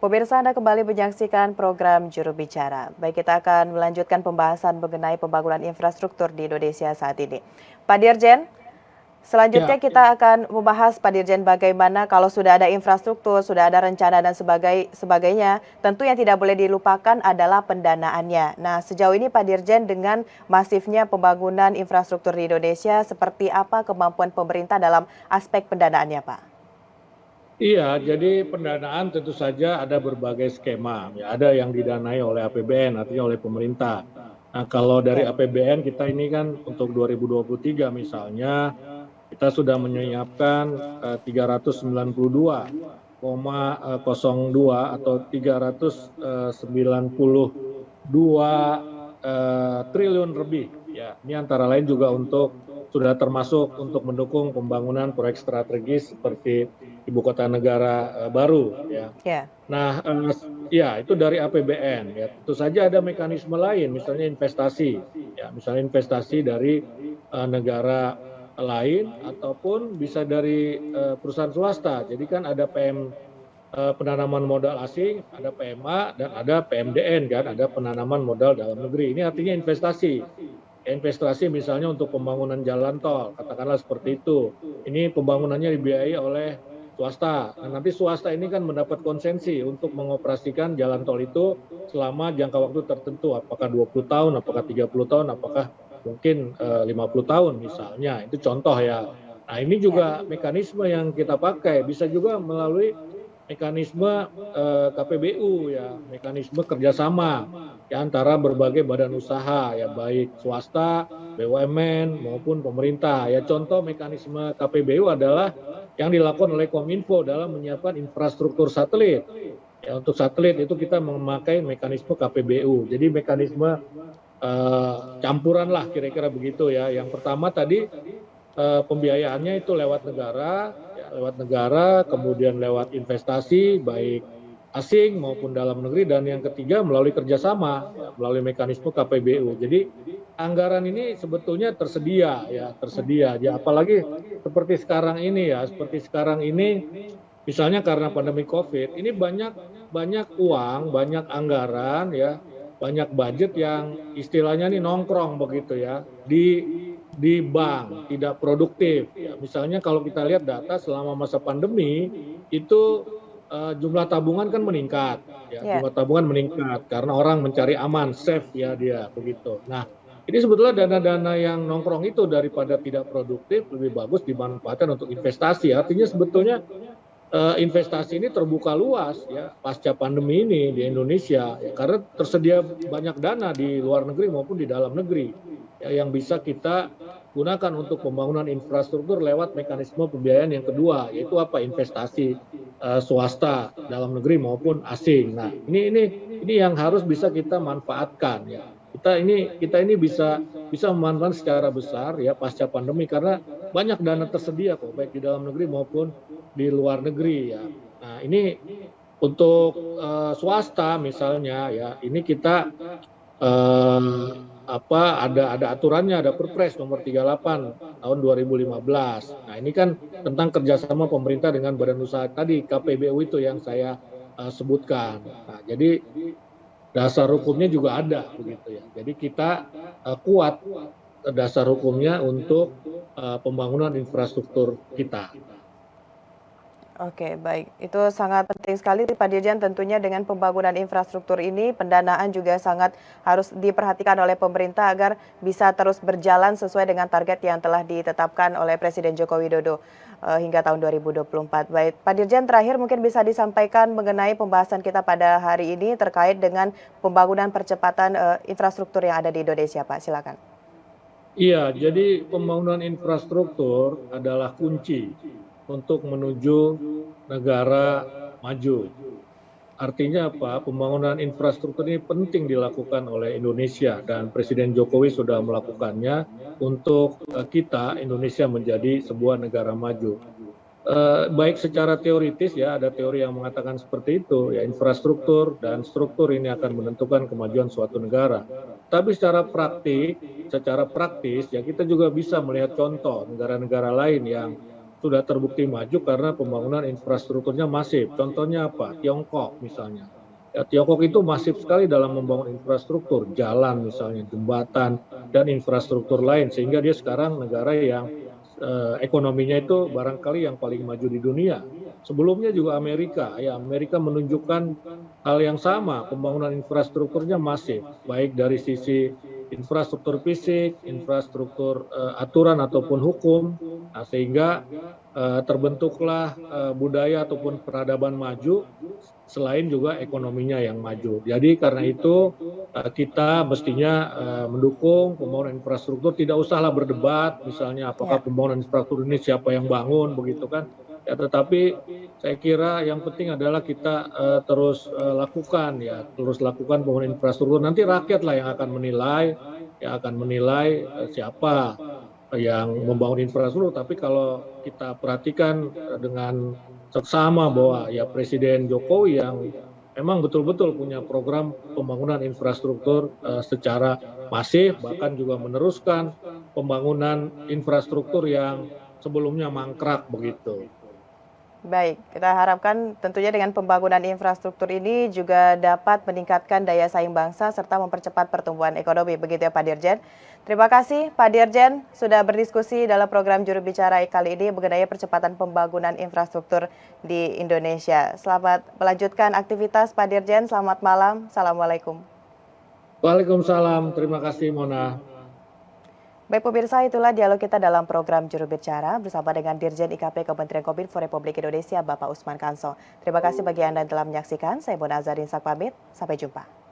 Pemirsa, Anda kembali menyaksikan program Juru Bicara. Baik, kita akan melanjutkan pembahasan mengenai pembangunan infrastruktur di Indonesia saat ini. Pak Dirjen, selanjutnya Ya, kita akan membahas, Pak Dirjen, bagaimana kalau sudah ada infrastruktur, sudah ada rencana dan sebagainya, tentu yang tidak boleh dilupakan adalah pendanaannya. Nah, sejauh ini Pak Dirjen, dengan masifnya pembangunan infrastruktur di Indonesia, seperti apa kemampuan pemerintah dalam aspek pendanaannya, Pak? iya, jadi pendanaan tentu saja ada berbagai skema. Ya, ada yang didanai oleh APBN, artinya oleh pemerintah. Nah, kalau dari Ya. APBN kita ini kan untuk 2023 misalnya, kita sudah menyiapkan 392,02 atau 392 triliun lebih. Ya, ini antara lain juga sudah termasuk untuk mendukung pembangunan proyek strategis seperti ibu kota negara baru. Ya. Ya. Nah, ya itu dari APBN. Ya, tentu saja ada mekanisme lain, misalnya investasi. Ya, misalnya investasi dari negara lain ataupun bisa dari perusahaan swasta. Jadi kan ada penanaman modal asing, ada PMA dan ada PMDN kan, ada penanaman modal dalam negeri. Ini artinya investasi. Investasi misalnya untuk pembangunan jalan tol, katakanlah seperti itu. Ini pembangunannya dibiayai oleh swasta. Nah, nanti swasta ini kan mendapat konsensi untuk mengoperasikan jalan tol itu selama jangka waktu tertentu, apakah 20 tahun, apakah 30 tahun, apakah mungkin 50 tahun misalnya. Itu contoh ya. Nah, ini Ya. juga mekanisme yang kita pakai, bisa juga melalui mekanisme KPBU ya, mekanisme kerjasama ya, antara berbagai badan usaha ya, baik swasta, BUMN maupun pemerintah. Ya, contoh mekanisme KPBU adalah yang dilakukan oleh Kominfo dalam menyiapkan infrastruktur satelit. Ya, untuk satelit itu kita memakai mekanisme KPBU. Jadi mekanisme campuran lah kira-kira begitu ya. Yang pertama tadi pembiayaannya itu lewat negara, kemudian lewat investasi baik asing maupun dalam negeri, dan yang ketiga melalui kerjasama, ya, melalui mekanisme KPBU. Jadi anggaran ini sebetulnya tersedia ya, apalagi seperti sekarang ini, misalnya karena pandemi COVID, ini banyak uang, banyak anggaran ya, banyak budget yang istilahnya nih nongkrong begitu ya di bank, tidak produktif. Ya, misalnya kalau kita lihat data selama masa pandemi itu jumlah tabungan kan meningkat, ya, Ya. jumlah tabungan meningkat karena orang mencari aman, safe ya dia begitu. Nah, ini sebetulnya dana-dana yang nongkrong itu daripada tidak produktif lebih bagus dimanfaatkan untuk investasi. Artinya sebetulnya investasi ini terbuka luas ya pasca pandemi ini di Indonesia ya, karena tersedia banyak dana di luar negeri maupun di dalam negeri ya, yang bisa kita gunakan untuk pembangunan infrastruktur lewat mekanisme pembiayaan yang kedua, yaitu apa, investasi swasta dalam negeri maupun asing. Nah, ini yang harus bisa kita manfaatkan ya. Kita ini bisa memanfaatkan secara besar ya pasca pandemi, karena banyak dana tersedia kok, baik di dalam negeri maupun di luar negeri ya. Nah, ini untuk swasta misalnya ya, ini kita ada aturannya, ada Perpres nomor 38 tahun 2015. Nah, ini kan tentang kerjasama pemerintah dengan badan usaha tadi, KPBU itu yang saya sebutkan. Nah, jadi dasar hukumnya juga ada begitu ya. Jadi kita kuat dasar hukumnya untuk pembangunan infrastruktur kita. Oke, baik. Itu sangat penting sekali Pak Dirjen, tentunya dengan pembangunan infrastruktur ini, pendanaan juga sangat harus diperhatikan oleh pemerintah agar bisa terus berjalan sesuai dengan target yang telah ditetapkan oleh Presiden Joko Widodo hingga tahun 2024. Baik, Pak Dirjen, terakhir mungkin bisa disampaikan mengenai pembahasan kita pada hari ini terkait dengan pembangunan percepatan infrastruktur yang ada di Indonesia, Pak. Silakan. Iya, jadi pembangunan infrastruktur adalah kunci untuk menuju negara maju. Artinya apa? Pembangunan infrastruktur ini penting dilakukan oleh Indonesia, dan Presiden Jokowi sudah melakukannya untuk kita Indonesia menjadi sebuah negara maju. Baik secara teoritis ya, ada teori yang mengatakan seperti itu ya, infrastruktur dan struktur ini akan menentukan kemajuan suatu negara. Tapi secara praktis ya, kita juga bisa melihat contoh negara-negara lain yang sudah terbukti maju karena pembangunan infrastrukturnya masif. Contohnya apa? Tiongkok misalnya. Ya, Tiongkok itu masif sekali dalam membangun infrastruktur, jalan misalnya, jembatan, dan infrastruktur lain. Sehingga dia sekarang negara yang ekonominya itu barangkali yang paling maju di dunia. Sebelumnya juga Amerika, ya Amerika menunjukkan hal yang sama, pembangunan infrastrukturnya masif, baik dari sisi infrastruktur fisik, infrastruktur aturan ataupun hukum, nah, sehingga terbentuklah budaya ataupun peradaban maju, selain juga ekonominya yang maju. Jadi karena itu kita mestinya mendukung pembangunan infrastruktur, tidak usahlah berdebat, misalnya apakah Ya, pembangunan infrastruktur ini siapa yang bangun, begitu kan. Ya, tetapi saya kira yang penting adalah kita terus lakukan ya, terus lakukan pembangunan infrastruktur. Nanti rakyatlah yang akan menilai, siapa yang membangun infrastruktur. Tapi kalau kita perhatikan dengan seksama bahwa ya Presiden Jokowi yang memang betul-betul punya program pembangunan infrastruktur secara masif, bahkan juga meneruskan pembangunan infrastruktur yang sebelumnya mangkrak begitu. baik. Kita harapkan tentunya dengan pembangunan infrastruktur ini juga dapat meningkatkan daya saing bangsa serta mempercepat pertumbuhan ekonomi. Begitu ya Pak Dirjen. Terima kasih Pak Dirjen sudah berdiskusi dalam program Juru Bicara kali ini mengenai percepatan pembangunan infrastruktur di Indonesia. Selamat melanjutkan aktivitas Pak Dirjen. Selamat malam. Assalamualaikum. Waalaikumsalam, terima kasih Mona. Baik pemirsa, itulah dialog kita dalam program Juru Bicara bersama dengan Dirjen IKP Kementerian Kominfo Republik Indonesia, Bapak Usman Kansong. Terima kasih bagi Anda yang telah menyaksikan. Saya Mona Azarin Sak pamit. Sampai jumpa.